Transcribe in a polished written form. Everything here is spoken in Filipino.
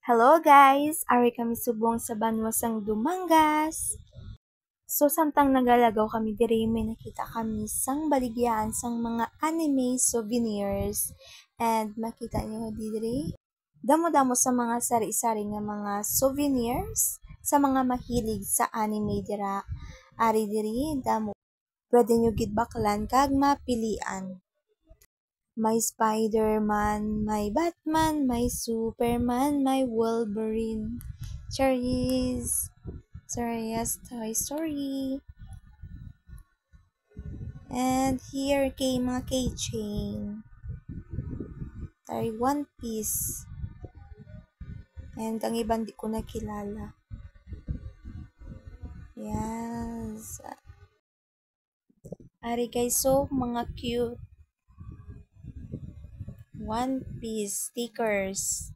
Hello guys! Ari kami subong sa Banwasang Dumangas. So samtang nagalagaw kami diri may nakita kami sang baligyan sang mga anime souvenirs. And makita niyo diri damo-damo sa mga sari-sari nga mga souvenirs sa mga mahilig sa anime dira. Ari diri damo. Pwede nyo gid baklan kag mapilian. May Spider-Man, may Batman, may Superman, may Wolverine. Cherries. Yes, Toy Story. And here kay mga keychain. Tari One Piece. And ang ibang di ko nakilala. Yes. Ari guys, so mga cute One Piece stickers.